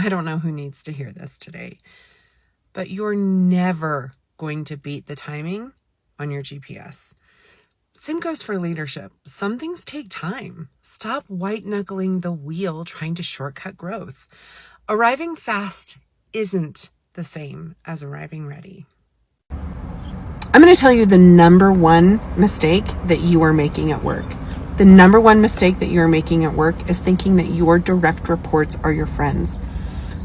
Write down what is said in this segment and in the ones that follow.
I don't know who needs to hear this today, but you're never going to beat the timing on your GPS. Same goes for leadership. Some things take time. Stop white-knuckling the wheel trying to shortcut growth. Arriving fast isn't the same as arriving ready. I'm going to tell you the number one mistake that you are making at work. The number one mistake that you are making at work is thinking that your direct reports are your friends.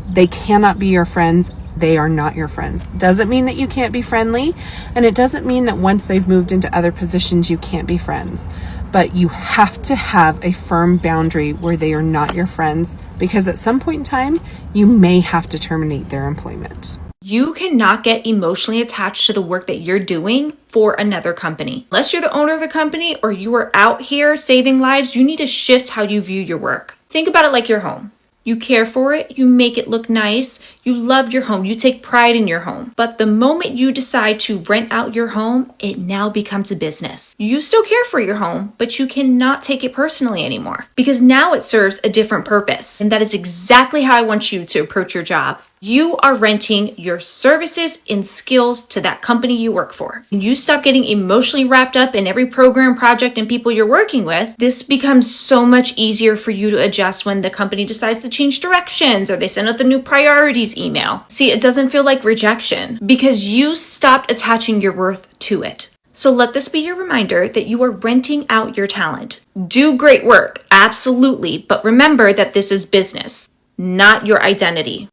They cannot be your friends. They are not your friends. Doesn't mean that you can't be friendly, and it doesn't mean that once they've moved into other positions, you can't be friends. But you have to have a firm boundary where they are not your friends, because at some point in time, you may have to terminate their employment. You cannot get emotionally attached to the work that you're doing for another company. Unless you're the owner of the company or you are out here saving lives, you need to shift how you view your work. Think about it like your home. You care for it, you make it look nice, you love your home, you take pride in your home. But the moment you decide to rent out your home, it now becomes a business. You still care for your home, but you cannot take it personally anymore because now it serves a different purpose. And that is exactly how I want you to approach your job. You are renting your services and skills to that company you work for. When you stop getting emotionally wrapped up in every program, project, and people you're working with, this becomes so much easier for you to adjust when the company decides to change directions or they send out the new priorities email. See, it doesn't feel like rejection because you stopped attaching your worth to it. So let this be your reminder that you are renting out your talent. Do great work, absolutely, but remember that this is business, not your identity.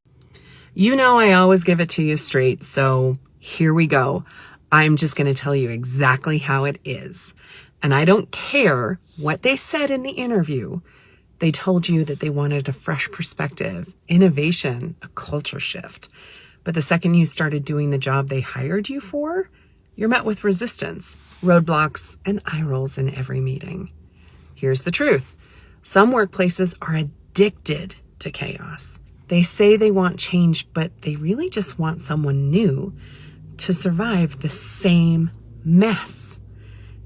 You know I always give it to you straight, so here we go. I'm just going to tell you exactly how it is. And I don't care what they said in the interview. They told you that they wanted a fresh perspective, innovation, a culture shift. But the second you started doing the job they hired you for, you're met with resistance, roadblocks, and eye rolls in every meeting. Here's the truth. Some workplaces are addicted to chaos. They say they want change, but they really just want someone new to survive the same mess.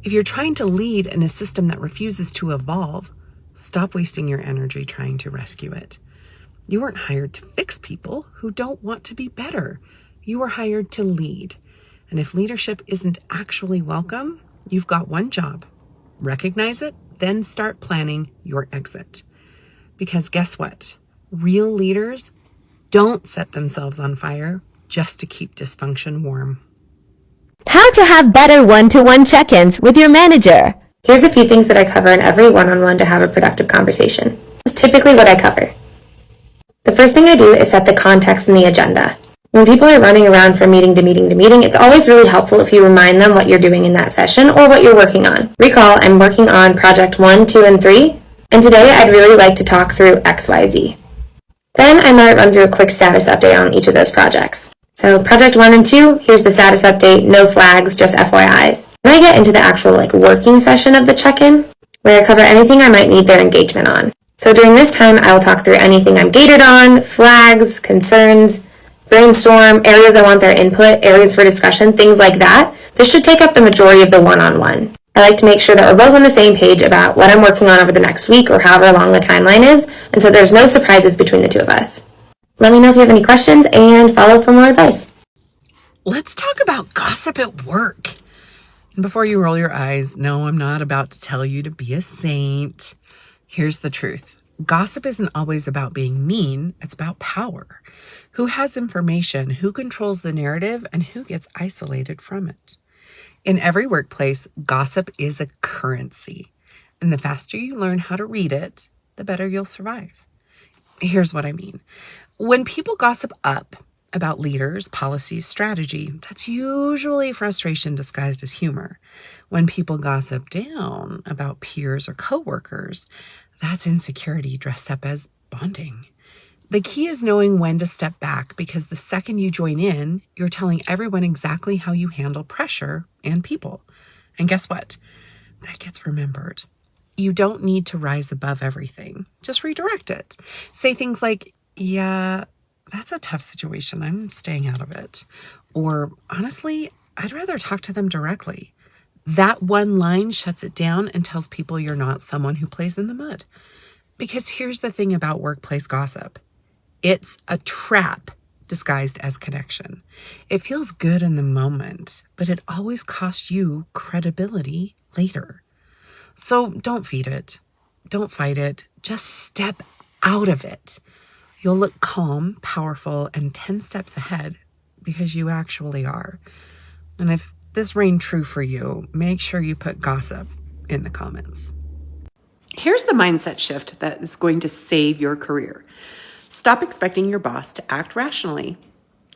If you're trying to lead in a system that refuses to evolve, stop wasting your energy trying to rescue it. You weren't hired to fix people who don't want to be better. You were hired to lead. And if leadership isn't actually welcome, you've got one job. Recognize it, then start planning your exit. Because guess what? Real leaders don't set themselves on fire just to keep dysfunction warm. How to have better one-to-one check-ins with your manager. Here's a few things that I cover in every one-on-one to have a productive conversation. This is typically what I cover. The first thing I do is set the context and the agenda. When people are running around from meeting to meeting to meeting, it's always really helpful if you remind them what you're doing in that session or what you're working on. Recall, I'm working on project 1, 2, and 3, and today I'd really like to talk through XYZ. Then I might run through a quick status update on each of those projects. So project 1 and 2, here's the status update, no flags, just FYIs. Then I get into the actual working session of the check-in, where I cover anything I might need their engagement on. So during this time, I will talk through anything I'm gated on, flags, concerns, brainstorm, areas I want their input, areas for discussion, things like that. This should take up the majority of the one-on-one. I like to make sure that we're both on the same page about what I'm working on over the next week or however long the timeline is, and so there's no surprises between the two of us. Let me know if you have any questions and follow for more advice. Let's talk about gossip at work. And before you roll your eyes, no, I'm not about to tell you to be a saint. Here's the truth. Gossip isn't always about being mean, it's about power. Who has information, who controls the narrative, and who gets isolated from it. In every workplace, gossip is a currency. And the faster you learn how to read it, the better you'll survive. Here's what I mean. When people gossip up about leaders, policies, strategy, that's usually frustration disguised as humor. When people gossip down about peers or coworkers, that's insecurity dressed up as bonding. The key is knowing when to step back, because the second you join in, you're telling everyone exactly how you handle pressure and people. And guess what? That gets remembered. You don't need to rise above everything. Just redirect it. Say things like, yeah, that's a tough situation. I'm staying out of it. Or honestly, I'd rather talk to them directly. That one line shuts it down and tells people you're not someone who plays in the mud. Because here's the thing about workplace gossip. It's a trap disguised as connection. It feels good in the moment, but it always costs you credibility later. So don't feed it. Don't fight it. Just step out of it. You'll look calm, powerful, and 10 steps ahead because you actually are. And if this rang true for you, make sure you put gossip in the comments. Here's the mindset shift that is going to save your career. Stop expecting your boss to act rationally.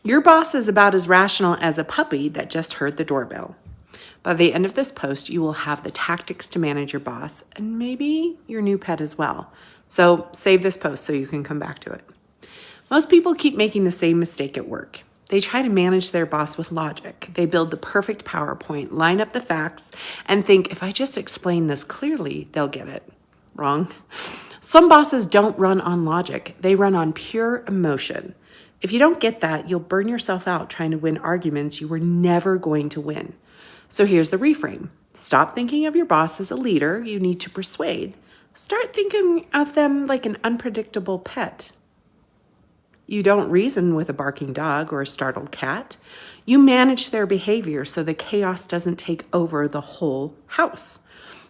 Your boss is about as rational as a puppy that just heard the doorbell. By the end of this post, you will have the tactics to manage your boss and maybe your new pet as well. So save this post so you can come back to it. Most people keep making the same mistake at work. They try to manage their boss with logic. They build the perfect PowerPoint, line up the facts, and think if I just explain this clearly, they'll get it. Wrong. Some bosses don't run on logic. They run on pure emotion. If you don't get that, you'll burn yourself out trying to win arguments you were never going to win. So here's the reframe. Stop thinking of your boss as a leader you need to persuade. Start thinking of them like an unpredictable pet. You don't reason with a barking dog or a startled cat. You manage their behavior so the chaos doesn't take over the whole house.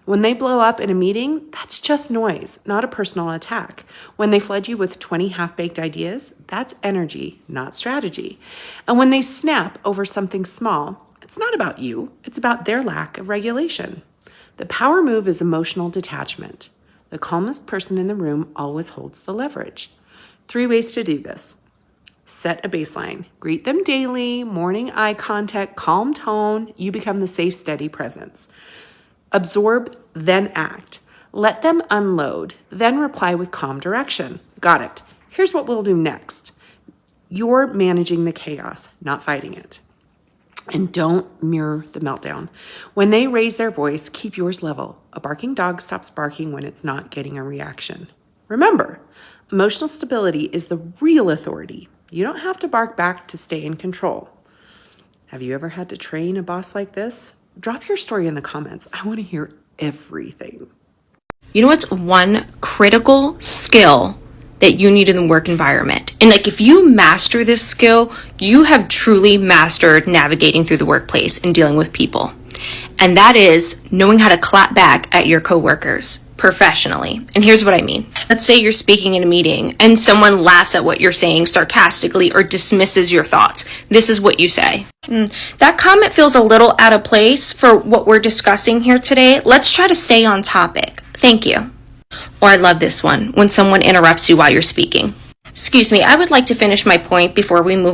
When they blow up in a meeting, that's just noise, not a personal attack. When they flood you with 20 half-baked ideas, that's energy, not strategy. And when they snap over something small, it's not about you, it's about their lack of regulation. The power move is emotional detachment. The calmest person in the room always holds the leverage. 3 ways to do this. Set a baseline. Greet them daily, morning eye contact, calm tone. You become the safe, steady presence. Absorb, then act. Let them unload, then reply with calm direction. Got it. Here's what we'll do next. You're managing the chaos, not fighting it. And don't mirror the meltdown. When they raise their voice, keep yours level. A barking dog stops barking when it's not getting a reaction. Remember, emotional stability is the real authority. You don't have to bark back to stay in control. Have you ever had to train a boss like this? Drop your story in the comments. I want to hear everything. You know what's one critical skill that you need in the work environment? And like, if you master this skill, you have truly mastered navigating through the workplace and dealing with people. And that is knowing how to clap back at your coworkers professionally. And here's what I mean. Let's say you're speaking in a meeting and someone laughs at what you're saying sarcastically or dismisses your thoughts. This is what you say. That comment feels a little out of place for what we're discussing here today. Let's try to stay on topic. Thank you. Or I love this one, when someone interrupts you while you're speaking. Excuse me, I would like to finish my point before we move